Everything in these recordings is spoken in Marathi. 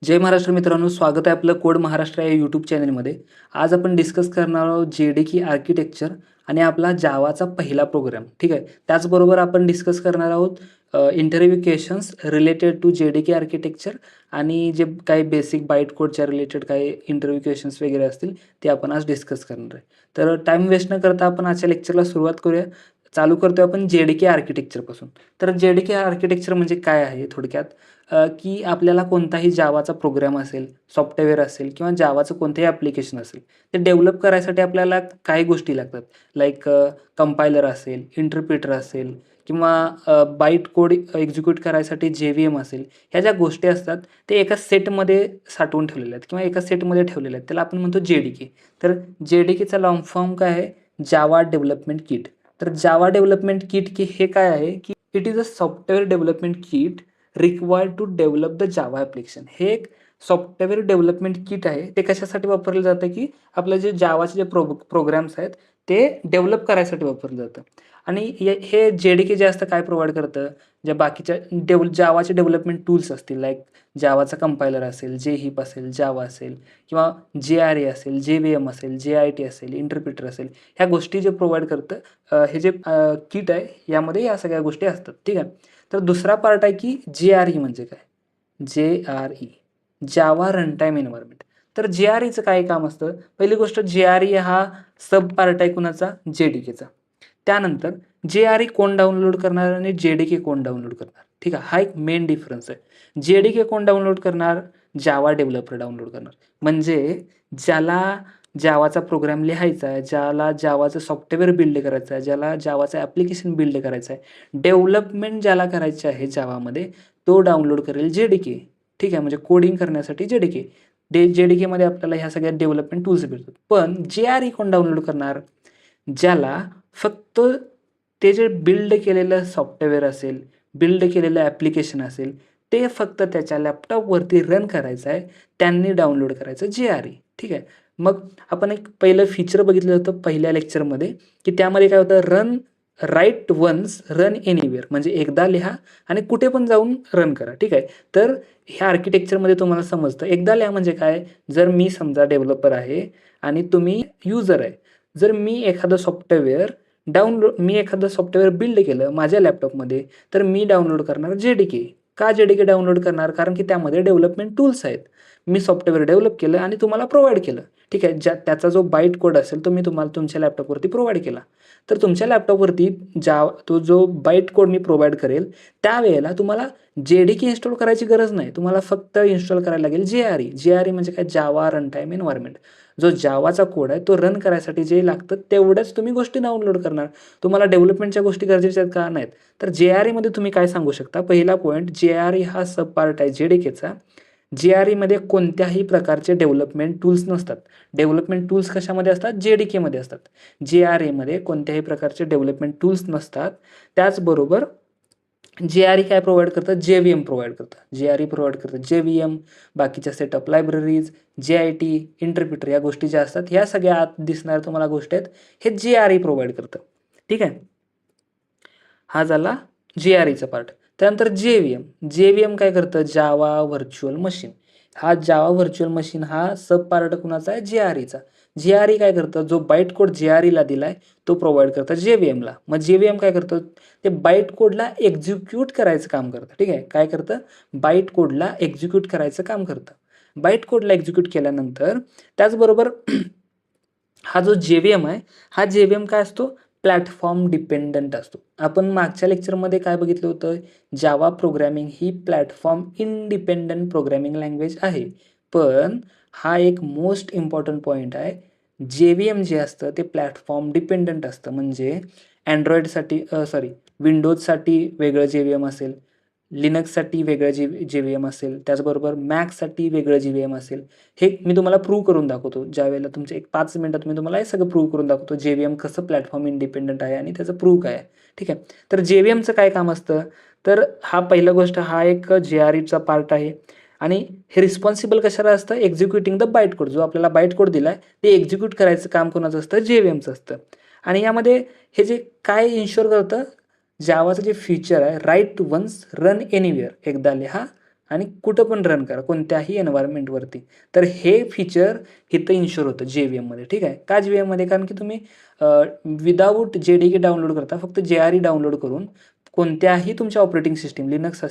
जय महाराष्ट्र मित्रांनो, स्वागत आहे आपलं कोड महाराष्ट्र या यूट्यूब चॅनलमध्ये. आज आपण डिस्कस करणार आहोत JDK आर्किटेक्चर आणि आपला जावाचा पहिला प्रोग्राम. ठीक आहे. त्याचबरोबर आपण डिस्कस करणार आहोत interview questions related to JDK architecture आणि जे काही बेसिक बाईट कोडच्या रिलेटेड काही इंटरव्ह्यू क्वेश्चन्स वगैरे असतील ते आपण आज डिस्कस करणार आहे. तर टाईम वेस्ट न करता आपण आजच्या लेक्चरला सुरुवात करूया. चालू करतोय आपण JDK आर्किटेक्चरपासून. तर JDK आर्किटेक्चर म्हणजे काय आहे थोडक्यात, की आपल्याला कोणताही जावाचा प्रोग्राम असेल, सॉफ्टवेअर असेल किंवा जावाचं कोणतंही ॲप्लिकेशन असेल, ते डेव्हलप करायसाठी आपल्याला काही गोष्टी लागतात. लाईक कंपायलर असेल, इंटरप्रिटर असेल किंवा बाईट कोड एक्झिक्यूट करायसाठी JVM असेल. ह्या ज्या गोष्टी असतात ते एका सेटमध्ये साठवून ठेवलेल्या आहेत किंवा एका सेटमध्ये ठेवलेल्या आहेत. त्याला आपण म्हणतो JDK. तर JDKचा लॉंग फॉर्म काय आहे? Java development kit. तर जावा डेव्हलपमेंट किट की हे काय आहे, की it is a software development kit required to develop the Java application. हे एक सॉफ्टवेअर डेव्हलपमेंट किट आहे. ते कशासाठी वापरलं जातं, की आपलं जे जावाचे जे प्रोग्राम्स आहेत ते डेव्हलप करायसाठी वापरलं जातं. आणि हे JDK जे असतं काय प्रोव्हाईड करतं, ज्या बाकीच्या जावाचे डेव्हलपमेंट टूल्स असतील, लाईक जावाचा कंपायलर असेल, JHeap असेल, जावा असेल किंवा JRE असेल, JVM असेल, JIT असेल, इंटरप्रिटर असेल, ह्या गोष्टी जे प्रोव्हाईड करतं हे जे किट आहे यामध्ये या सगळ्या गोष्टी असतात. ठीक आहे. तर दुसरा पार्ट आहे की JRE म्हणजे काय? JRE जावा रनटाईम एन्व्हायरमेंट. तर JREचं काय काम असतं? पहिली गोष्ट JRE हा सब पार्ट आहे कुणाचा? JDKचा. त्यानंतर JRE कोण डाउनलोड करणार आणि JDK कोण डाउनलोड करणार? ठीक आहे. हा एक मेन डिफरन्स आहे. JDK कोण डाउनलोड करणार? जावा डेव्हलपर डाउनलोड करणार. म्हणजे ज्याला जावाचा प्रोग्राम लिहायचा आहे, ज्याला जावाचं सॉफ्टवेअर बिल्ड करायचं आहे, ज्याला जावाचं ॲप्लिकेशन बिल्ड करायचं आहे, डेव्हलपमेंट ज्याला करायचे आहे जावामध्ये, तो डाउनलोड करेल JDK. ठीक आहे. म्हणजे कोडिंग करण्यासाठी JDK. JDKमध्ये आपल्याला ह्या सगळ्या डेव्हलपमेंट टूल्स भेटतात. पण JRE कोण डाउनलोड करणार? ज्याला फक्त ते जे बिल्ड केलेलं सॉफ्टवेअर असेल, बिल्ड केलेलं ॲप्लिकेशन असेल, ते फक्त त्याच्या लॅपटॉपवरती रन करायचं आहे, त्यांनी डाउनलोड करायचं JRE. ठीक आहे. मग आपण एक पहिलं फीचर बघितलं होतं पहिल्या लेक्चरमध्ये, की त्यामध्ये काय होतं, राईट वन्स रन एनिवेअर, म्हणजे एकदा लिहा आणि कुठे पण जाऊन रन करा. ठीक आहे. तर ह्या आर्किटेक्चरमध्ये तुम्हाला समजतं एकदा लिहा म्हणजे काय, जर मी समजा डेव्हलपर आहे आणि तुम्ही युजर आहे. जर मी एखादं सॉफ्टवेअर बिल्ड केलं माझ्या लॅपटॉपमध्ये, तर मी डाउनलोड करणार JDK. का JDK डाउनलोड करणार? कारण की त्यामध्ये डेव्हलपमेंट टूल्स आहेत. मी सॉफ्टवेअर डेव्हलप केलं आणि तुम्हाला प्रोव्हाईड केलं. ठीक आहे. त्याचा जो बाईट कोड असेल तो मी तुम्हाला तुमच्या लॅपटॉपवरती प्रोव्हाईड केला. तर तुमच्या लॅपटॉपवरती तो जो बाईट कोड मी प्रोव्हाईड करेल, त्यावेळेला तुम्हाला JDK इन्स्टॉल करायची गरज नाही. तुम्हाला फक्त इन्स्टॉल करायला लागेल JRE. JRE म्हणजे काय? जावा रनटाईम एन्व्हायरमेंट. जो जावाचा कोड आहे तो रन करायसाठी जे लागतं तेवढ्याच तुम्ही गोष्टी डाउनलोड करणार. तुम्हाला डेव्हलपमेंटच्या गोष्टी गरजेच्या आहेत का? नाहीत. तर JREमध्ये तुम्ही काय सांगू शकता? पहिला पॉईंट, JRE हा सब पार्ट आहे JDKचा. JREमध्ये कोणत्याही प्रकारचे डेव्हलपमेंट टूल्स नसतात. डेव्हलपमेंट टूल्स कशामध्ये असतात? JDKमध्ये असतात. JREमध्ये कोणत्याही प्रकारचे डेव्हलपमेंट टूल्स नसतात. त्याचबरोबर JRE काय प्रोव्हाईड करतं? JVM प्रोव्हाईड करतं. JRE प्रोव्हाईड करतं JVM, बाकीच्या सेटअप लायब्ररीज, JIT, इंटरप्रिटर या गोष्टी ज्या असतात, ह्या सगळ्या आत दिसणाऱ्या तुम्हाला गोष्टी आहेत, हे JRE प्रोव्हाईड करतं. ठीक आहे. हा झाला JREचा पार्ट. त्यानंतर JVM काय करतं? जावा व्हर्च्युअल मशीन. हा जावा व्हर्च्युअल मशीन हा सब पार्ट कुणाचा आहे? JREचा. JRE काय करतं? जो बाईट कोड JREला दिलाय तो प्रोव्हाईड करतं JVMला. मग JVM काय करतं? ते बाईट कोडला एक्झिक्यूट करायचं काम करतं. ठीक आहे. काय करतं? बाईट कोडला एक्झिक्यूट करायचं काम करतं. बाईट कोडला एक्झिक्यूट केल्यानंतर त्याचबरोबर हा जो JVM आहे, हा JVM काय असतो? प्लॅटफॉर्म डिपेंडंट असतो. आपण मागच्या लेक्चरमध्ये काय बघितलं होतं? जावा प्रोग्रॅमिंग ही प्लॅटफॉर्म इंडिपेंडंट प्रोग्रॅमिंग लँग्वेज आहे. पण हा एक मोस्ट इम्पॉर्टंट पॉइंट आहे. JVM जे असतं ते प्लॅटफॉर्म डिपेंडंट असतं. म्हणजे Androidसाठी विंडोजसाठी वेगळं JVM असेल, लिनक्ससाठी वेगळं JVM असेल, त्याचबरोबर मॅकसाठी वेगळं JVM असेल. हे मी तुम्हाला प्रूव्ह करून दाखवतो. ज्यावेळेला तुमच्या एक 5 मिनिटात मी तुम्हाला हे सगळं प्रूव्ह करून दाखवतो. JVM कसं प्लॅटफॉर्म इंडिपेंडंट आहे आणि त्याचं प्रूव्ह काय आहे. ठीक आहे. तर JVMचं काय काम असतं? तर पहिला गोष्ट हा एक JREचा पार्ट आहे आणि हे रिस्पॉन्सिबल कशाला असतं? Executing the byte code. जो आपल्याला बाईट कोड दिलाय ते एक्झिक्यूट करायचं काम कोणाचं असतं? JVMचं असतं. आणि यामध्ये हे जे काय इन्शुअर करतं? जावाचं जे फीचर आहे, राईट वन्स रन एनिवेअर, एकदा लिहा आणि कुठं पण रन करा कोणत्याही एन्व्हायरमेंटवरती. तर हे फीचर इथं इन्शुअर होतं JVMमध्ये. ठीक आहे. का JVMमध्ये? कारण की तुम्ही विदाऊट JDK डाउनलोड करता, फक्त JRE डाउनलोड करून कोणत्याही तुमच्या ऑपरेटिंग सिस्टीम लिनक्स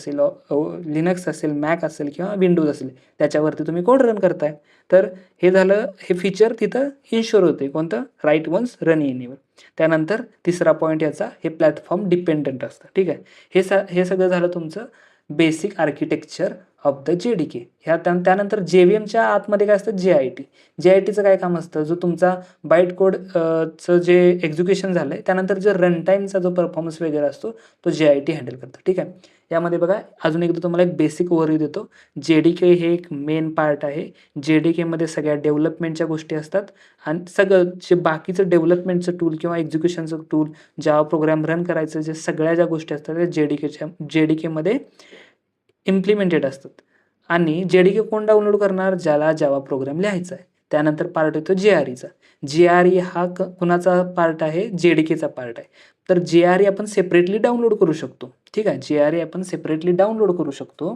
असेल, मॅक असेल किंवा विंडोज असेल त्याच्यावरती तुम्ही कोड रन करताय. तर हे झालं, हे फीचर तिथं इन्शुअर होते. कोणतं? Write once run anywhere. त्यानंतर तिसरा पॉईंट याचा, हे प्लॅटफॉर्म डिपेंडंट असतं. ठीक आहे. हे सगळं झालं तुमचं basic architecture of the JDK. त्यानंतर JVMच्या आतमध्ये काय असतं? JIT. JITचं काय काम असतं? जो तुमचा बाईट कोडचं जे एक्झिक्युशन झालं आहे त्यानंतर जो रन टाईमचा जो परफॉर्मन्स वगैरे असतो तो JIT हँडल करतो. ठीक आहे. यामध्ये बघा अजून एकदा तुम्हाला एक बेसिक ओव्हरव्ह्यू देतो. JDK हे एक मेन पार्ट आहे. JDKमध्ये सगळ्या डेव्हलपमेंटच्या गोष्टी असतात आणि सगळं जे बाकीचं डेव्हलपमेंटचं टूल किंवा एक्झिक्युशनचं टूल, जावा प्रोग्राम रन करायचं जे सगळ्या ज्या गोष्टी असतात त्या JDKमध्ये इम्प्लिमेंटेड असतात. आणि JDK कोण डाउनलोड करणार? ज्याला जावा प्रोग्राम लिहायचा आहे. त्यानंतर पार्ट येतो JREचा. JRE हा कुणाचा पार्ट आहे? JDKचा पार्ट आहे. तर JRE आपण सेपरेटली डाउनलोड करू शकतो. ठीक आहे. JRE आपण सेपरेटली डाउनलोड करू शकतो.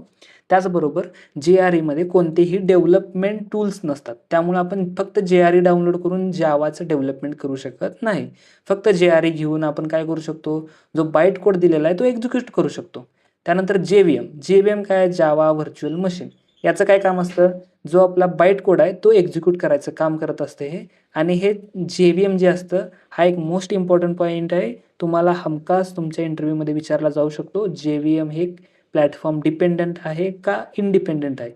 त्याचबरोबर JREमध्ये कोणतेही डेव्हलपमेंट टूल्स नसतात. त्यामुळे आपण फक्त JRE डाउनलोड करून जावाचं डेव्हलपमेंट करू शकत नाही. फक्त JRE घेऊन आपण काय करू शकतो? जो बाईट कोड दिलेला आहे तो एक्झिक्यूट करू शकतो. त्यानंतर JVM काय? जावा व्हर्च्युअल मशीन. याचं काय काम असतं? जो आपला बाईट कोड आहे तो एक्झिक्यूट करायचं काम करत असते हे. आणि हे JVM जे असतं हा एक मोस्ट इम्पॉर्टंट पॉईंट आहे. तुम्हाला हमखास तुमच्या इंटरव्ह्यूमध्ये विचारला जाऊ शकतो, JVM हे प्लॅटफॉर्म डिपेंडंट आहे का इंडिपेंडंट आहे?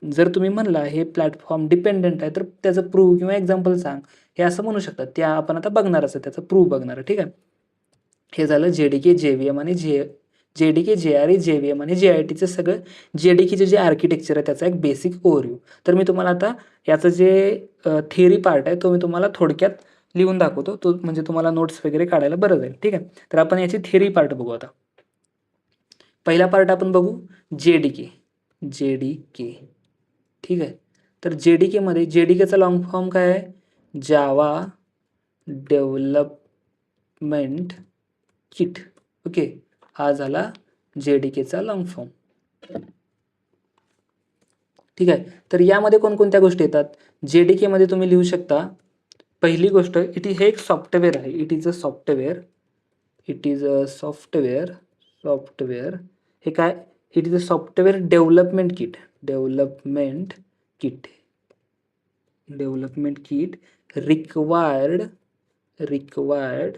जर तुम्ही म्हणला हे प्लॅटफॉर्म डिपेंडंट आहे तर त्याचं प्रूव्ह किंवा एक्झाम्पल सांग, हे असं म्हणू शकतात. त्या आपण आता बघणारच आहे, त्याचं प्रूव्ह बघणार. ठीक आहे. हे झालं JDK, JVM आणि JDK, JRE, JVM आणि JITचं सगळं JDKचं जे आर्किटेक्चर आहे त्याचा एक बेसिक ओव्हरव्ह्यू. तर मी तुम्हाला आता याचं जे थिअरी पार्ट आहे तो मी तुम्हाला थोडक्यात लिहून दाखवतो. तो म्हणजे तुम्हाला नोट्स वगैरे काढायला बरं जाईल. ठीक आहे. तर आपण याची थिअरी पार्ट बघू आता. पहिला पार्ट आपण बघू JDK. ठीक आहे. तर JDKमध्ये JDKचा लॉंग फॉर्म काय आहे? Java development kit. ओके. हा झाला JDKचा लॉंग फॉर्म. ठीक आहे. तर यामध्ये कोणकोणत्या गोष्टी येतात? JDKमध्ये तुम्ही लिहू शकता. पहिली गोष्ट, हे एक सॉफ्टवेअर आहे. It is a software. हे काय? It is a software development kit required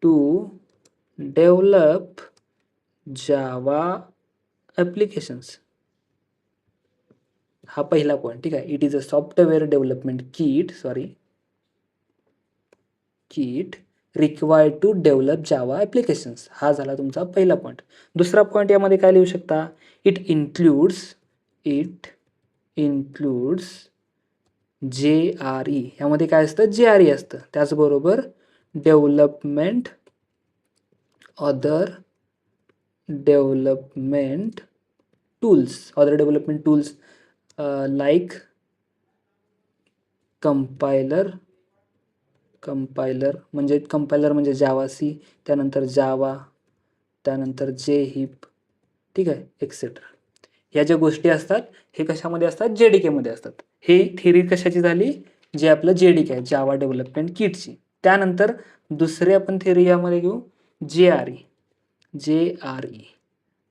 to develop Java applications. हा पहिला पॉईंट. ठीक आहे. It is a software development kit required to develop Java applications. हा झाला तुमचा पहिला पॉईंट. दुसरा पॉईंट यामध्ये काय लिहू शकता? It includes JRE. यामध्ये काय असतं? JRE असतं. त्याचबरोबर other development tools like compiler म्हणजे जावा सी, त्यानंतर जावा, त्यानंतर JHeap. ठीक आहे, एक्सेट्रा. ह्या ज्या गोष्टी असतात हे कशामध्ये असतात? JDKमध्ये असतात. हे थिअरी कशाची झाली? जे आपलं JDK आहे, जावा डेव्हलपमेंट किटची. त्यानंतर दुसरी आपण थिअरी यामध्ये घेऊ JRE.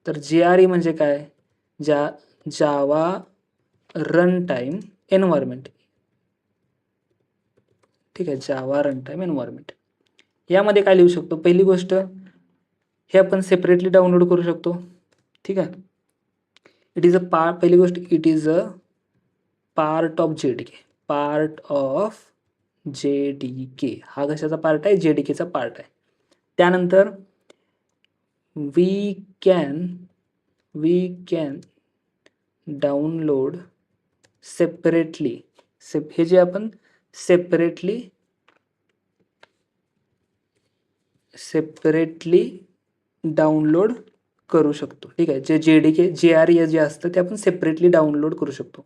तर JRE म्हणजे काय? जावा रन टाईम एन्व्हायरमेंट. ठीक आहे, जावा रन टाईम एन्व्हायरमेंट. यामध्ये काय लिहू शकतो? पहिली गोष्ट, हे आपण सेपरेटली डाउनलोड करू शकतो. ठीक आहे. पहिली गोष्ट, it is a part of JDK. हा कशाचा पार्ट आहे? JDKचा पार्ट आहे. त्यानंतर वी कॅन डाउनलोड सेपरेटली. हे जे आपण सेपरेटली डाउनलोड करू शकतो. ठीक आहे. जे JRE जे असतं ते आपण सेपरेटली डाउनलोड करू शकतो.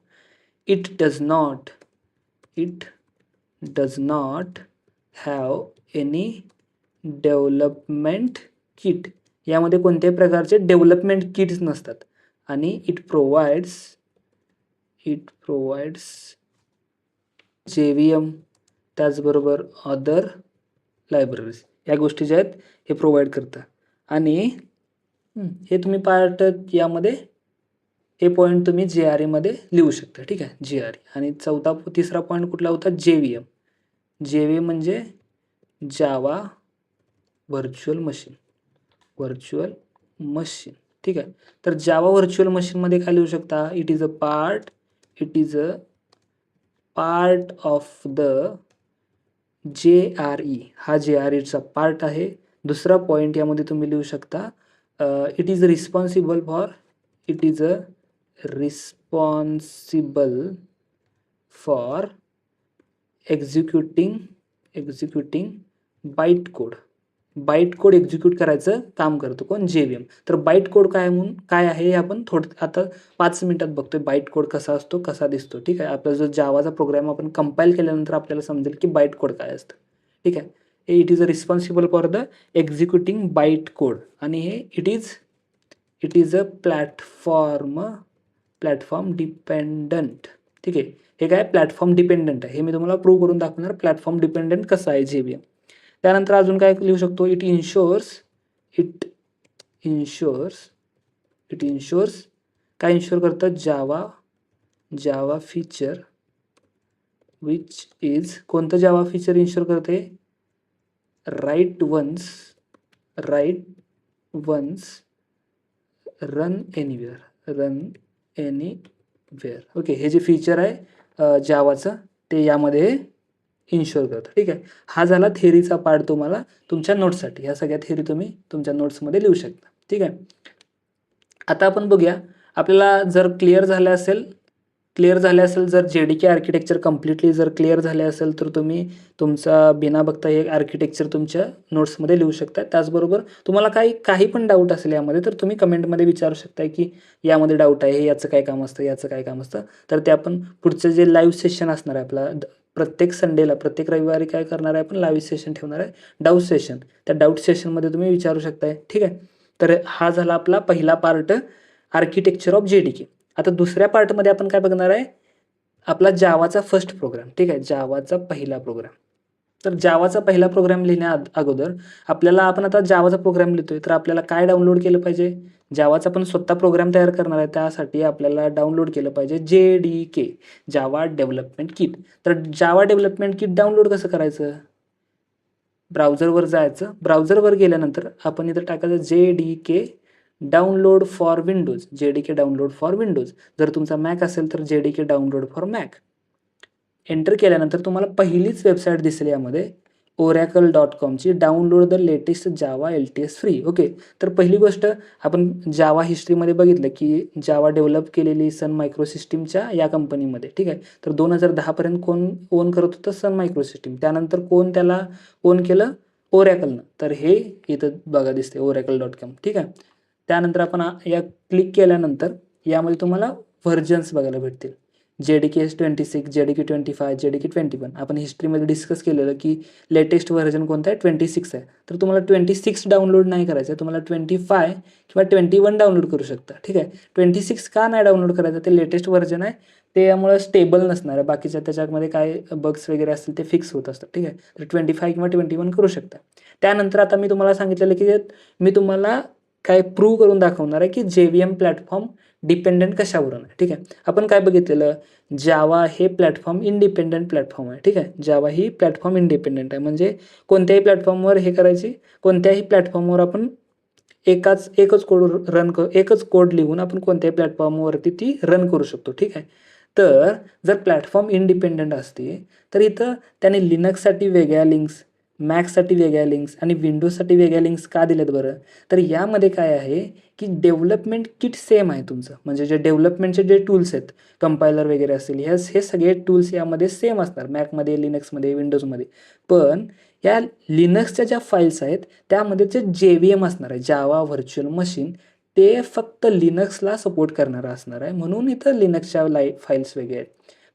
It does not have any development kit. यामध्ये कोणत्याही प्रकारचे डेव्हलपमेंट किट्स नसतात. आणि इट प्रोव्हाइड्स JVM, त्याचबरोबर अदर लायब्ररीज, या गोष्टी ज्या आहेत हे प्रोव्हाइड करतं. आणि हे तुम्ही पार्ट यामध्ये हे पॉईंट तुम्ही JRE मध्ये लिहू शकता. ठीक आहे, JRE. आणि तिसरा पॉईंट कुठला होता? JVM म्हणजे जावा व्हर्च्युअल मशीन. ठीक आहे, तर जावा व्हर्च्युअल मशीनमध्ये काय लिहू शकता? It is a part of the JRE. हा JREचा पार्ट आहे. दुसरा पॉईंट यामध्ये तुम्ही लिहू शकता, it is responsible for executing byte code execute करायचं काम करतो कोण? JVM. तर बाईट कोड काय आहे हे आपण आता 5 मिनिटात बघतोय. बाईट कोड कसा असतो, कसा दिसतो. ठीक आहे, आपला जो जावाचा प्रोग्राम आपण कंपाईल केल्यानंतर आपल्याला समजेल की बाईट कोड काय असतं. ठीक आहे, it is responsible for the executing byte code. आणि हे it is a platform dependent. ठीक आहे, हे काय प्लॅटफॉर्म डिपेंडंट आहे. हे मी तुम्हाला प्रूव्ह करून दाखवणार प्लॅटफॉर्म डिपेंडंट कसं आहे JVM. त्यानंतर अजून काय लिहू शकतो? इट इन्शुअर्स काय इन्शुअर करतं? जावा फीचर विच इज, कोणतं जावा फीचर इन्शुअर करते? Write once run anywhere. Okay, हे जे फीचर आहे जावाचं ते यामध्ये इन्शुअर करतं. ठीक आहे, हा झाला थेअरीचा पार्ट तुम्हाला तुमच्या नोट्ससाठी. ह्या सगळ्या थेअरी तुम्ही तुमच्या नोट्समध्ये लिहू शकता. ठीक आहे, आता आपण बघूया, आपल्याला जर क्लिअर झालं असेल जर JDK आर्किटेक्चर कम्प्लिटली जर क्लिअर झाले असेल तर तुम्ही तुमचा बिना बघता हे आर्किटेक्चर तुमच्या नोट्समध्ये लिहू शकता. त्याचबरोबर तुम्हाला काही पण डाऊट असेल यामध्ये तर तुम्ही कमेंटमध्ये विचारू शकता की यामध्ये डाऊट आहे, याचं काय काम असतं. तर ते आपण पुढचं जे लाईव्ह सेशन असणार आहे आपला प्रत्येक संडेला, प्रत्येक रविवारी काय करणार आहे आपण? लाईव्ह सेशन ठेवणार आहे, डाऊट सेशन. त्या डाऊट सेशनमध्ये तुम्ही विचारू शकताय. ठीक आहे, तर हा झाला आपला पहिला पार्ट, आर्किटेक्चर ऑफ JDK. आता दुसऱ्या पार्टमध्ये आपण काय बघणार आहे? आपला जावाचा फर्स्ट प्रोग्राम. ठीक आहे, जावाचा पहिला प्रोग्राम. तर जावाचा पहिला प्रोग्राम लिहिण्या अगोदर आपण आता जावाचा प्रोग्राम लिहितोय तर आपल्याला काय डाउनलोड केलं पाहिजे? जावाचा पण स्वतः प्रोग्राम तयार करणार आहे, त्यासाठी आपल्याला डाउनलोड केलं पाहिजे JDK, जावा डेव्हलपमेंट किट. तर जावा डेव्हलपमेंट किट डाउनलोड कसं करायचं? ब्राउझरवर जायचं, ब्राउझरवर गेल्यानंतर आपण इथं टाकायचं JDK डाउनलोड फॉर विंडोज. जर तुमचा मॅक असेल तर JDK download for Mac. Enter केल्यानंतर तुम्हाला पहिलीच वेबसाईट दिसेल यामध्ये, oracle.com download the latest Java LTS free. Okay, तर पहिली गोष्ट आपण जावा हिस्ट्रीमध्ये बघितलं की जावा डेव्हलप केलेली सन मायक्रोसिस्टीमच्या या कंपनीमध्ये. ठीक आहे, तर 2010 पर्यंत कोण ओन करत होतं? सन मायक्रोसिस्टीम. त्यानंतर कोण त्याला ओन केलं? ओरॅकलनं. तर हे इथं बघा दिसते oracle.com. ठीक आहे, त्यानंतर आपण या क्लिक केल्यानंतर यामध्ये तुम्हाला व्हर्जन्स बघायला भेटतील. JDK 26, JDK 25, JDK 21. आपण हिस्ट्रीमध्ये डिस्कस केलेलं की लेटेस्ट व्हर्जन कोणतं आहे? 26 आहे. तर तुम्हाला 26 डाउनलोड नाही करायचं आहे, तुम्हाला 25 किंवा 21 डाउनलोड करू शकता. ठीक आहे, 26 का नाही डाउनलोड करायचं? ते लेटेस्ट व्हर्जन आहे, ते यामुळे स्टेबल नसणार आहे. बाकीच्या त्याच्यामध्ये काय बग्स वगैरे असतील ते फिक्स होत असतात. ठीक आहे, तर 25 किंवा 21 करू शकता. त्यानंतर आता मी तुम्हाला सांगितलेलं की मी तुम्हाला काय प्रूव्ह करून दाखवणार आहे की JVM प्लॅटफॉर्म डिपेंडंट कशावरून आहे. ठीक आहे, आपण काय बघितलेलं? जावा हे प्लॅटफॉर्म इंडिपेंडंट प्लॅटफॉर्म आहे. ठीक आहे, जावा ही प्लॅटफॉर्म इंडिपेंडंट आहे, म्हणजे कोणत्याही प्लॅटफॉर्मवर हे करायची, कोणत्याही प्लॅटफॉर्मवर आपण एकच कोड लिहून आपण कोणत्याही प्लॅटफॉर्मवरती ती रन करू शकतो. ठीक आहे, तर जर प्लॅटफॉर्म इंडिपेंडंट असते तर इथं त्याने लिनक्ससाठी वेगळ्या लिंक्स, मॅकसाठी वेगळ्या लिंक्स आणि विंडोजसाठी वेगळ्या लिंक्स का दिल्यात बरं? तर यामध्ये काय आहे की डेव्हलपमेंट किट सेम आहे तुमचं, म्हणजे जे डेव्हलपमेंटचे जे टूल्स आहेत, कंपायलर वगैरे असतील, हे सगळे टूल्स यामध्ये सेम असणार, मॅकमध्ये, लिनक्समध्ये, विंडोजमध्ये. पण या लिनक्सच्या ज्या फाईल्स आहेत त्यामध्ये जे JVM असणार आहे, जावा व्हर्च्युअल मशीन, ते फक्त लिनक्सला सपोर्ट करणारं असणार आहे, म्हणून इथं लिनक्सच्या फाईल्स वेगळे आहेत.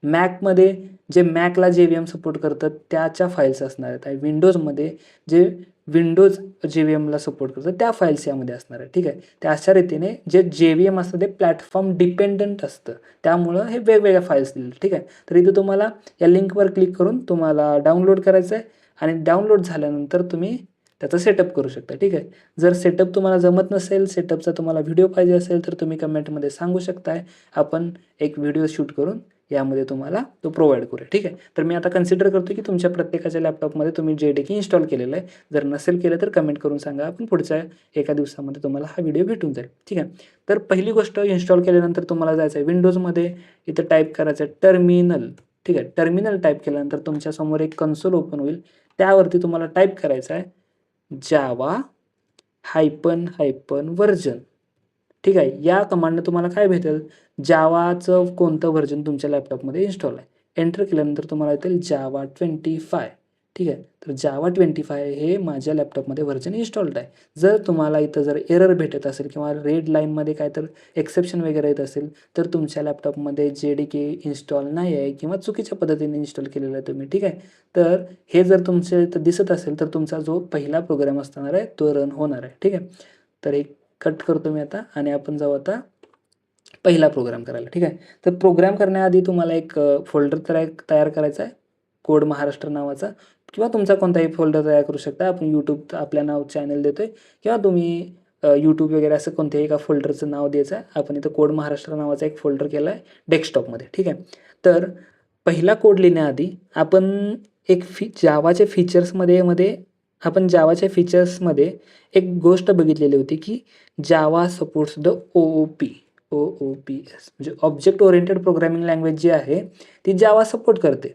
मॅकमध्ये जे मॅकला JVM सपोर्ट करतात त्याच्या फाईल्स असणार आहेत. विंडोजमध्ये जे विंडोज JVMला सपोर्ट करतं त्या फाईल्स यामध्ये असणार आहे. ठीक आहे. त्या अशा रीतीने जे JVM असतं ते प्लॅटफॉर्म डिपेंडंट असतं, त्यामुळं हे वेगवेगळ्या फाईल्स दिले. ठीक आहे. तर इथे तुम्हाला या लिंकवर क्लिक करून तुम्हाला डाउनलोड करायचं आहे आणि डाउनलोड झाल्यानंतर तुम्ही त्याचा सेटअप करू शकता. ठीक आहे. जर सेटअप तुम्हाला जमत नसेल, सेटअपचा तुम्हाला व्हिडिओ पाहिजे असेल तर तुम्ही कमेंटमध्ये सांगू शकताय. आपण एक व्हिडिओ शूट करून यामध्ये तुम्हाला तो प्रोव्हाइड करूया. ठीक आहे. तर मी आता कन्सिडर करतो की तुमच्या प्रत्येकाच्या लॅपटॉपमध्ये तुम्ही JDK इन्स्टॉल केलेलं आहे. जर नसेल केलं तर कमेंट करून सांगा. आपण पुढच्या एका दिवसामध्ये तुम्हाला हा व्हिडिओ भेटून जाईल. ठीक आहे. तर पहिली गोष्ट इन्स्टॉल केल्यानंतर तुम्हाला जायचं आहे विंडोजमध्ये, इथं टाईप करायचं आहे टर्मिनल. ठीक आहे. टर्मिनल टाईप केल्यानंतर तुमच्यासमोर एक कन्सोल ओपन होईल. त्यावरती तुम्हाला टाईप करायचं आहे जावा -वर्जन. ठीक आहे. या कमांडने तुम्हाला काय भेटेल, जावाचं कोणतं व्हर्जन तुमच्या लॅपटॉपमध्ये इन्स्टॉल आहे. एंटर केल्यानंतर तुम्हाला येतील जावा 25. ठीक आहे. तर जावा 25 हे माझ्या लॅपटॉपमध्ये व्हर्जन इन्स्टॉल्ड आहे. जर तुम्हाला इथं जर एरर भेटत असेल किंवा रेड लाईनमध्ये काय तर एक्सेप्शन वगैरे येत असेल तर तुमच्या लॅपटॉपमध्ये JDK इन्स्टॉल नाही आहे किंवा चुकीच्या पद्धतीने इन्स्टॉल केलेलं आहे तुम्ही. ठीक आहे. तर हे जर तुमच्या इथं दिसत असेल तर तुमचा जो पहिला प्रोग्राम असणार आहे तो रन होणार आहे. ठीक आहे. तर एक कट करतो मी आता आणि आपण जाऊ आता पहिला प्रोग्राम करायला. ठीक आहे. तर प्रोग्राम करण्याआधी तुम्हाला एक फोल्डर तयार करायचा आहे, कोड महाराष्ट्र नावाचा, किंवा तुमचा कोणताही फोल्डर तयार करू शकता. आपण यूट्यूब आपल्या नाव चॅनल देतोय किंवा तुम्ही यूट्यूब वगैरे असं कोणत्याही एका फोल्डरचं नाव द्यायचं आहे. आपण इथं कोड महाराष्ट्र नावाचा एक फोल्डर केला आहे डेस्कटॉपमध्ये. ठीक आहे. तर पहिला कोड लिहिण्याआधी आपण एक जावाच्या फीचर्समध्ये एक गोष्ट बघितलेली होती की जावा सपोर्ट्स द OOPS म्हणजे ऑब्जेक्ट ओरिएंटेड प्रोग्रामिंग लँग्वेज जी आहे ती जावा सपोर्ट करते.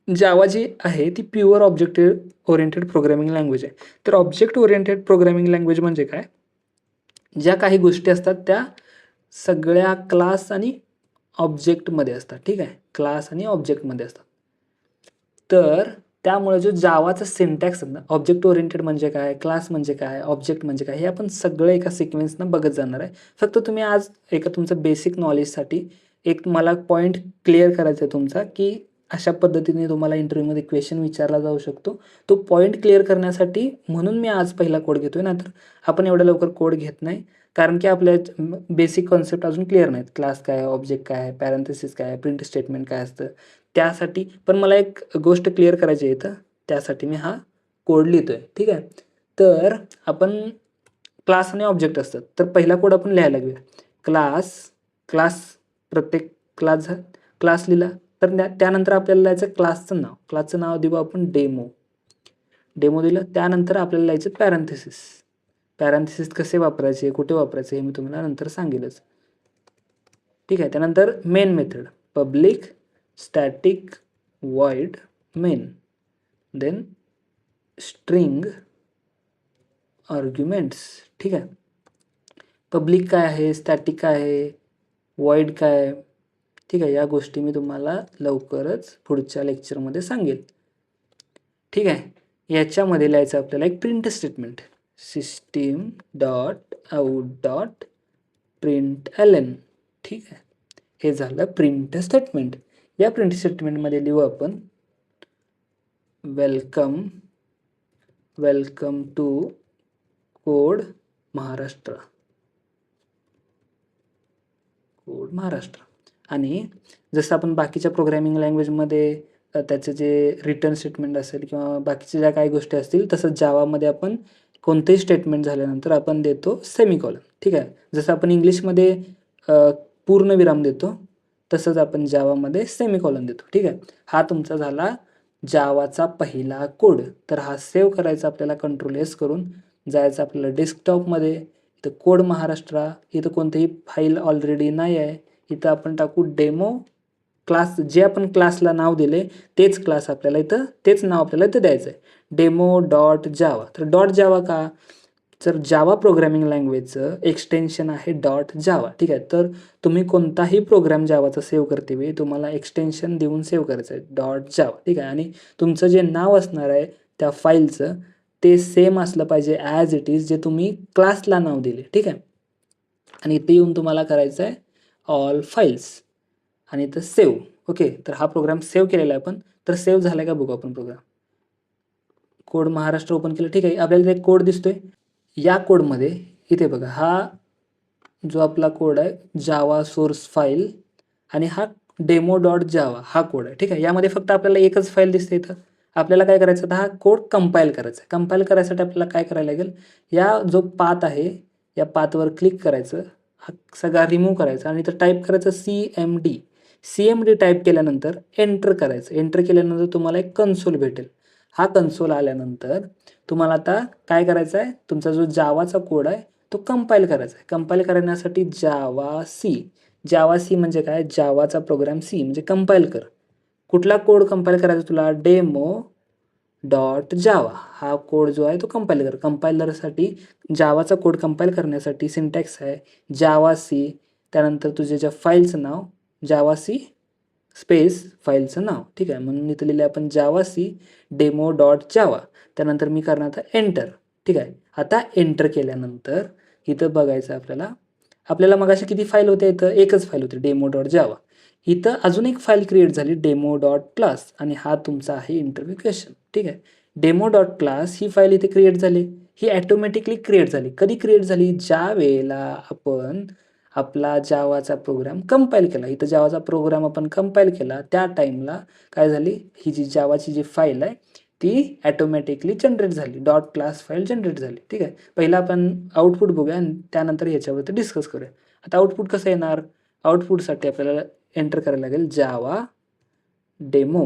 जावा जी आहे ती pure object oriented programming language आहे. तर ऑब्जेक्ट ओरिएंटेड प्रोग्रामिंग लँग्वेज म्हणजे काय, ज्या काही गोष्टी असतात त्या सगळ्या क्लास आणि ऑब्जेक्टमध्ये असतात. ठीक आहे. क्लास आणि ऑब्जेक्टमध्ये असतात. तर त्यामुळे जो जावाचा सिंटॅक्स आहे ना, ऑब्जेक्ट ओरिएंटेड म्हणजे काय, क्लास म्हणजे काय, ऑब्जेक्ट म्हणजे काय, हे आपण सगळं एका सिक्वेन्सनं बघत जाणार आहे. फक्त तुम्ही आज एका तुमचं बेसिक नॉलेजसाठी एक मला पॉईंट क्लिअर करायचा आहे तुमचा, की अशा पद्धतीने तुम्हाला इंटरव्ह्यूमध्ये क्वेश्चन विचारला जाऊ शकतो. तो पॉईंट क्लिअर करण्यासाठी म्हणून मी आज पहिला कोड घेतोय, नाहीतर आपण एवढ्या लवकर कोड घेत नाही. कारण की आपल्या बेसिक कॉन्सेप्ट अजून क्लिअर नाहीत. क्लास काय, ऑब्जेक्ट काय, पॅरेंथेसिस काय, प्रिंट स्टेटमेंट काय असतं, त्यासाठी पण मला एक गोष्ट क्लिअर करायची आहे इथं, त्यासाठी मी हा कोड लिहितोय. ठीक आहे. तर आपण क्लास आणि ऑब्जेक्ट असतात. तर पहिला कोड आपण लिहायला घेऊया. क्लास प्रत्येक क्लास लिहिला. तर त्यानंतर आपल्याला लिहायचं क्लासचं नाव देऊ आपण डेमो दिलं. त्यानंतर आपल्याला लिहायचं पॅरेंथेसिस कसे वापरायचे, कुठे वापरायचे हे मी तुम्हाला नंतर सांगेलच. ठीक आहे. त्यानंतर main method public static void main, then string arguments. ठीक आहे. पब्लिक काय आहे, स्टॅटिक काय आहे, void काय. ठीक आहे. या गोष्टी मी तुम्हाला लवकरच पुढच्या लेक्चरमध्ये सांगेल. ठीक आहे. याच्यामध्ये लिहायचं आपल्याला एक प्रिंट स्टेटमेंट, system.out.println. ठीक आहे. हे झालं प्रिंट स्टेटमेंट. या प्रिंट स्टेटमेंटमध्ये लिहू आपण वेलकम टू कोड महाराष्ट्र. आणि जसं आपण बाकीच्या प्रोग्रॅमिंग लँग्वेजमध्ये त्याचे जे रिटर्न स्टेटमेंट असेल किंवा बाकीच्या ज्या काही गोष्टी असतील, तसंच जावामध्ये आपण कोणतेही स्टेटमेंट झाल्यानंतर आपण देतो सेमिकॉलन. ठीक आहे. जसं आपण इंग्लिशमध्ये पूर्णविराम देतो तसंच आपण जावामध्ये सेमिकॉलन देतो. ठीक आहे. हा तुमचा झाला जावाचा पहिला कोड. तर हा सेव्ह करायचा आपल्याला, कंट्रोल-S करून जायचं आपल्याला डेस्कटॉपमध्ये. इथं कोड महाराष्ट्र, इथं कोणतीही फाईल ऑलरेडी नाही आहे. इथं आपण टाकू डेमो क्लास, जे आपण क्लासला नाव दिले तेच नाव आपल्याला इथं द्यायचं आहे, demo.java. तर .java का, तर जावा प्रोग्रॅमिंग लँग्वेजचं एक्सटेन्शन आहे .java. ठीक आहे. तर तुम्ही कोणताही प्रोग्राम जावाचा सेव्ह करते वेळी तुम्हाला एक्सटेन्शन देऊन सेव्ह करायचं आहे .java. ठीक आहे. आणि तुमचं जे नाव असणार आहे त्या फाईलचं ते सेम असलं पाहिजे ॲज इट इज जे तुम्ही क्लासला नाव दिले. ठीक आहे. आणि इथे येऊन तुम्हाला करायचं आहे ऑल फाईल्स आणि इथं सेव्ह. ओके. तर हा प्रोग्राम सेव्ह केलेला आहे आपण. तर सेव्ह झाला का बघू आपण प्रोग्राम. कोड महाराष्ट्र ओपन केलं. ठीक आहे, आपल्याला एक कोड दिसतोय. या कोडमध्ये इथे बघा, हा जो आपला कोड आहे जावा सोर्स फाईल आणि हा डेमो डॉट जावा हा कोड आहे. ठीक आहे, यामध्ये फक्त आपल्याला एकच फाईल दिसते इथं. आपल्याला काय करायचं, तर हा कोड कंपाईल करायचा आहे. कंपाईल करायसाठी आपल्याला काय करायला लागेल, या जो पाथ आहे या पाथवर क्लिक करायचं, हा सगळा रिमूव्ह करायचा आणि इथं टाईप करायचं CMD टाईप केल्यानंतर एंटर करायचं. एंटर केल्यानंतर तुम्हाला एक कन्सोल भेटेल. हा कन्सोल आल्यानंतर तुम्हाला आता काय करायचं आहे, तुमचा जो जावाचा कोड आहे तो कंपाईल करायचा आहे. कंपाईल करण्यासाठी जावा सी म्हणजे काय, जावाचा प्रोग्राम सी म्हणजे कंपाईल कर. कुठला कोड कंपाईल करायचा तुला, डेमो डॉट जावा हा कोड जो आहे तो कंपाईल कर. कंपायलरसाठी जावाचा कोड कंपाईल करण्यासाठी सिंटॅक्स आहे जावा सी, त्यानंतर तुझे ज्या फाईलचं नाव जावा सी स्पेस फाईलचं नाव. ठीक आहे, म्हणून इथं लिहिले आपण जावा सी डेमो डॉट जावा. त्यानंतर मी करणार आता एंटर. ठीक आहे, आता एंटर केल्यानंतर इथं बघायचं आपल्याला मगाशी किती फाईल होत्या, इथं एकच फाईल होती डेमो डॉट जावा. इथं अजून एक फाईल क्रिएट झाली डेमो डॉट क्लास आणि हा तुमचा आहे इंटरव्ह्यू क्वेश्चन. ठीक आहे, डेमो डॉट क्लास ही फाईल इथे क्रिएट झाली. ही ॲटोमॅटिकली क्रिएट झाली. कधी क्रिएट झाली, ज्या वेळेला आपण आपला जावाचा प्रोग्राम कंपाईल केला. इथं जावाचा प्रोग्राम आपण कंपाईल केला त्या टाईमला काय झाली, ही जी जावाची जी फाईल आहे ती ॲटोमॅटिकली जनरेट झाली, डॉट क्लास फाईल जनरेट झाली. ठीक आहे, पहिला आपण आउटपुट बघूया आणि त्यानंतर याच्यावरती डिस्कस करूया. आता आउटपुट कसं येणार, आउटपुटसाठी आपल्याला एंटर करायला लागेल जावा डेमो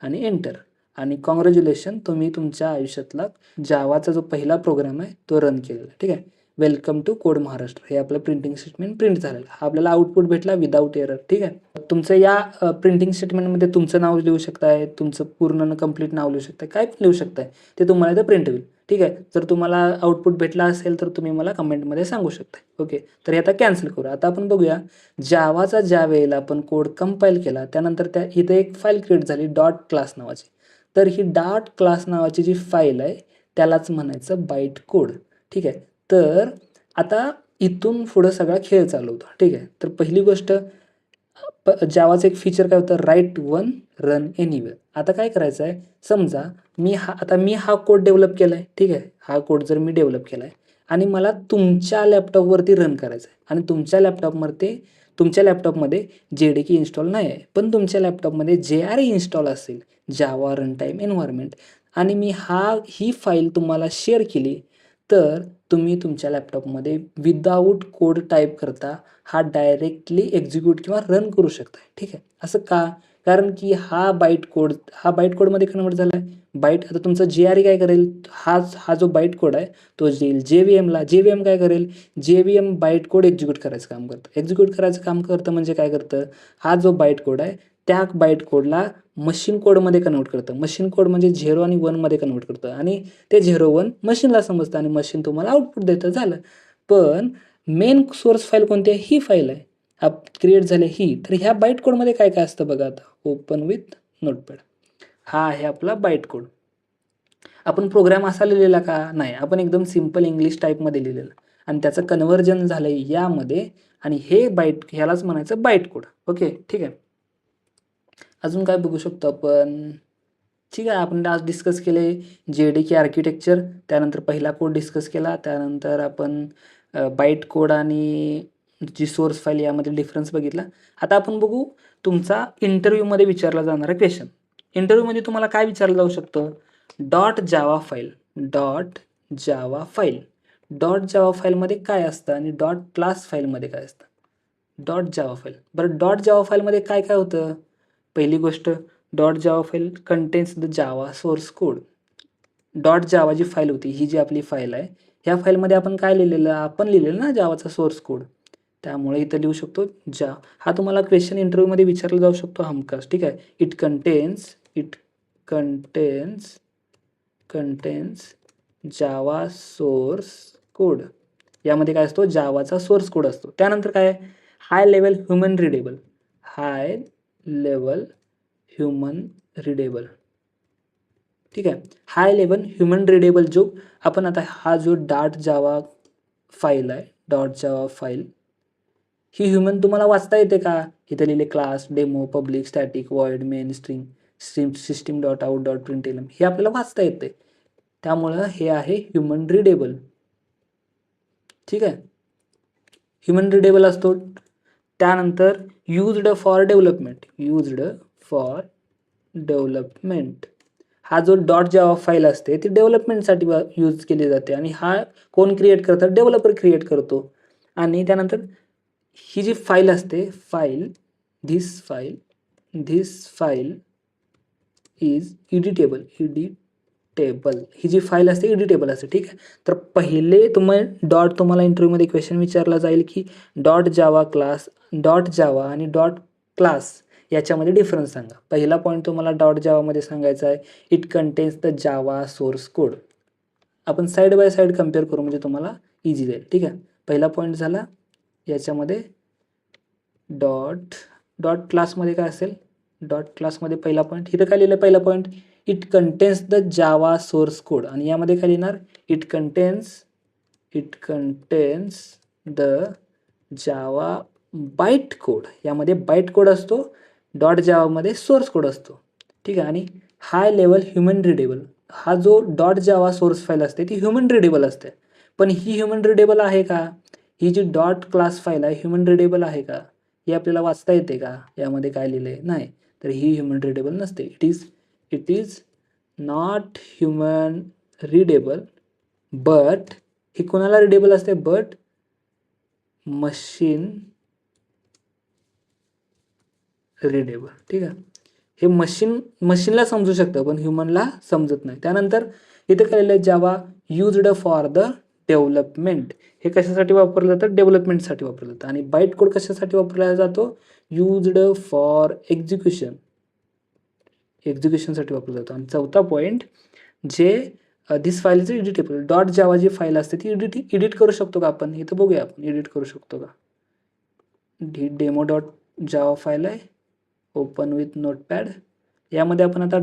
आणि एंटर. आणि कॉंग्रॅच्युलेशन, तुम्ही तुमच्या आयुष्यातला जावाचा जो पहिला प्रोग्राम आहे तो रन केलेला. ठीक आहे, वेलकम टू कोड महाराष्ट्र हे आपलं प्रिंटिंग स्टेटमेंट प्रिंट झालेलं. हा आपल्याला आउटपुट भेटला विदाऊट एरर. ठीक आहे, तुमचं या प्रिंटिंग स्टेटमेंटमध्ये तुमचं नाव लिहू शकताय, तुमचं पूर्ण कंप्लीट नाव लिहू शकताय, काय पण लिहू शकताय, ते तुम्हाला इथं प्रिंट होईल. ठीक आहे, जर तुम्हाला आउटपुट भेटला असेल तर तुम्ही मला कमेंटमध्ये सांगू शकता. ओके, तर हे आता कॅन्सल करू. आता आपण बघूया जावाचा ज्या वेळेला आपण कोड कंपाईल केला त्यानंतर त्या इथं एक फाईल क्रिएट झाली डॉट क्लास नावाची. तर ही डॉट क्लास नावाची जी फाईल आहे त्यालाच म्हणायचं बाईट कोड. ठीक आहे, तर आता इथून पुढं सगळा खेळ चालू होता. ठीक आहे, तर पहिली गोष्ट जावाचं एक फीचर काय होतं, राईट वन रन एनिवेअर. आता काय करायचं आहे, समजा मी हा कोड डेव्हलप केला आहे. ठीक आहे, हा कोड जर मी डेव्हलप केला आहे आणि मला तुमच्या लॅपटॉपवरती रन करायचं आहे आणि तुमच्या लॅपटॉपमध्ये JDK इन्स्टॉल नाही आहे, पण तुमच्या लॅपटॉपमध्ये JRE इन्स्टॉल असेल, जावा रन टाईम एन्व्हायरमेंट, आणि मी ही फाईल तुम्हाला शेअर केली, तर तुम्ही तुमच्या लॅपटॉपमध्ये विदाऊट कोड टाईप करता हा डायरेक्टली एक्झिक्यूट किंवा रन करू शकता. ठीक आहे, असं का, कारण की हा बाईट कोडमध्ये कन्वर्ट झाला आहे. बाईट आता तुमचं JRE काय करेल, हा जो बाईट कोड आहे तो येईल JVM काय करेल, JVM बाईट कोड एक्झिक्यूट करायचं काम करतं. म्हणजे काय करतं, हा जो बाईट कोड आहे त्या बाईट कोडला मशीन कोडमध्ये कन्वर्ट करतं. मशीन कोड म्हणजे 0 आणि 1 मध्ये कन्वर्ट करतं आणि ते 0-1 मशीनला समजतं आणि मशीन तुम्हाला आउटपुट देतं. झालं. पण मेन सोर्स फाईल कोणती आहे, ही फाईल आहे क्रिएट झाली ही. तर ह्या बाईट कोडमध्ये काय काय असतं बघा. आता ओपन विथ नोटपॅड, हा आहे आपला बाईट कोड. आपण प्रोग्राम असा लिहिलेला का, नाही, आपण एकदम सिम्पल इंग्लिश टाईपमध्ये लिहिलेलं आणि त्याचं कन्व्हर्जन झालं यामध्ये आणि हे ह्यालाच म्हणायचं बाईट कोड. ओके, ठीक आहे. अजून काय बघू शकतो आपण. ठीक आहे, आपण आज डिस्कस केले JDK आर्किटेक्चर, त्यानंतर पहिला कोड डिस्कस केला, त्यानंतर आपण बाईट कोड आणि जी सोर्स फाईल यामध्ये डिफरन्स बघितला. आता आपण बघू तुमचा इंटरव्ह्यूमध्ये विचारला जाणारा क्वेश्चन. इंटरव्ह्यूमध्ये तुम्हाला काय विचारलं जाऊ शकतं, डॉट जावा फाईलमध्ये काय असतं आणि डॉट क्लास फाईलमध्ये काय असतं. डॉट जावा फाईलमध्ये काय काय होतं. पहिली गोष्ट, dot Java file contains the Java source code. Dot Java जी फाईल होती, ही जी आपली फाईल आहे, ह्या फाईलमध्ये आपण काय लिहिलेलं, आपण लिहिलेलं ना जावाचा सोर्स कोड, त्यामुळे इथं लिहू शकतो हा तुम्हाला क्वेश्चन इंटरव्ह्यूमध्ये विचारला जाऊ शकतो हमखास. ठीक आहे, it contains Java source code. यामध्ये काय असतो, जावाचा सोर्स कोड असतो. त्यानंतर काय, हाय लेवल ह्युमन रिडेबल. ठीक आहे, हाय लेवल ह्युमन रिडेबल जो आपण आता हा जो डॉट जावा फाईल ही ह्युमन तुम्हाला वाचता येते का. इथे लिहिले class, demo, public, static, void, main, string. System dot out dot println हे आपल्याला वाचता येते, त्यामुळं हे आहे ह्युमन रिडेबल. ठीक आहे, ह्युमन रिडेबल असतो. त्यानंतर युज्ड फॉर डेव्हलपमेंट हा जो .java फाईल असते ती डेव्हलपमेंटसाठी यूज केली जाते आणि हा कोण क्रिएट करतात, डेव्हलपर क्रिएट करतो. आणि त्यानंतर ही जी फाईल असते धिस फाईल इज एडिटेबल ही जी फाईल असते एडिटेबल असते. ठीक आहे, तर पहिले तुम्हाला इंटरव्ह्यूमध्ये क्वेश्चन विचारला जाईल की .java आणि .class याच्यामध्ये डिफरन्स सांगा. पहिला पॉईंट तुम्हाला .javaमध्ये सांगायचा आहे, it contains the Java source code. आपण साईड बाय साईड कम्पेअर करू म्हणजे तुम्हाला इझी जाईल. ठीक आहे, पहिला पॉईंट झाला. याच्यामध्ये क्लासमध्ये काय असेल, क्लासमध्ये पहिला पॉईंट इथं काय लिहिलं, पहिला point it contains the Java source code. आणि यामध्ये काय लिहिणार, it contains the Java byte code. यामध्ये बाईट कोड असतो, .javaमध्ये सोर्स कोड असतो. ठीक आहे, आणि हाय लेवल ह्युमन रिडेबल. हा जो .java सोर्स फाईल असते ती ह्युमन रिडेबल असते. पण ही ह्युमन रिडेबल आहे का, ही जी .class फाईल आहे ह्युमन रिडेबल आहे का, हे आपल्याला वाचता येते का, यामध्ये काय लिहिलं आहे, नाही. तर ही ह्युमन रिडेबल नसते. It is not human readable, but he कोणाला रिडेबल असते, बट मशीन रिडेबल. ठीक आहे, हे मशीनला समजू शकतं पण ह्युमनला समजत नाही. त्यानंतर इथे काय लिहिलं, जावा युज्ड फॉर द डेव्हलपमेंट. हे कशासाठी वापरलं जातं, डेव्हलपमेंटसाठी वापरलं जातं. आणि बाईट कोड कशासाठी वापरला जातो, युज्ड फॉर एक्झिक्युशनसाठी वापरला जातो. आणि चौथा पॉईंट, जे this file is editable. .java जी फाईल असते ती एडिट करू शकतो का आपण, इथं बघूया आपण एडिट करू शकतो का. डेमो.java फाईल आहे, ओपन विथ नोटपॅड. यामध्ये आपण आता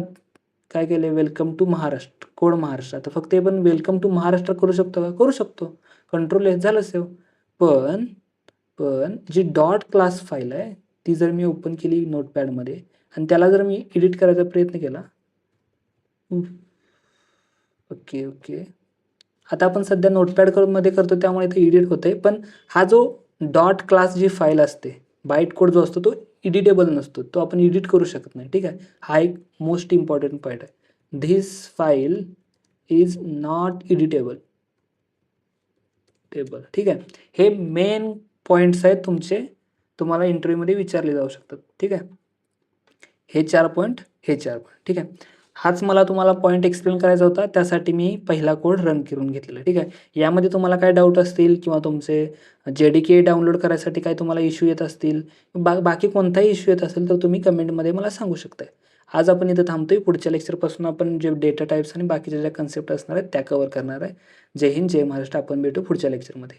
काय केलं, welcome to Maharashtra, code Maharashtra. तर फक्त हे पण वेलकम टू महाराष्ट्र करू शकतो का, करू शकतो. कंट्रोल एस झालं सेव्ह. पण जी .class फाईल आहे ती जर मी ओपन केली नोटपॅडमध्ये आणि त्याला जर मी एडिट करायचा प्रयत्न केला, ओके आता आपण सध्या नोटपॅडमध्ये करतो त्यामुळे इथे एडिट होते. पण हा जो .class जी फाईल असते, बाईट कोड जो असतो तो एडिटेबल नसतो, तो आपण एडिट करू शकत नाही. ठीक आहे, हा एक मोस्ट इम्पॉर्टंट पॉईंट आहे. This file is not editable. ठीक आहे, हे मेन पॉईंट्स आहेत तुम्हाला इंटरव्ह्यूमध्ये विचारले जाऊ शकतात. ठीक आहे, हे चार पॉईंट. ठीक आहे, हाच मला तुम्हाला पॉईंट एक्सप्लेन करायचा होता, त्यासाठी मी पहिला कोड रन करून घेतलेला. ठीक आहे, यामध्ये तुम्हाला काय डाऊट असतील किंवा तुमचे JDK डाउनलोड करायसाठी काय तुम्हाला इश्यू येत असतील, बाकी कोणताही इश्यू येत असेल तर तुम्ही कमेंटमध्ये मला सांगू शकताय. आज आपण इथं थांबतोय. पुढच्या लेक्चरपासून आपण जे डेटा टाईप्स आणि बाकीच्या ज्या कन्सेप्ट असणार आहेत त्या कव्हर करणार आहे. जय हिंद, जय महाराष्ट्र. आपण भेटू पुढच्या लेक्चरमध्ये.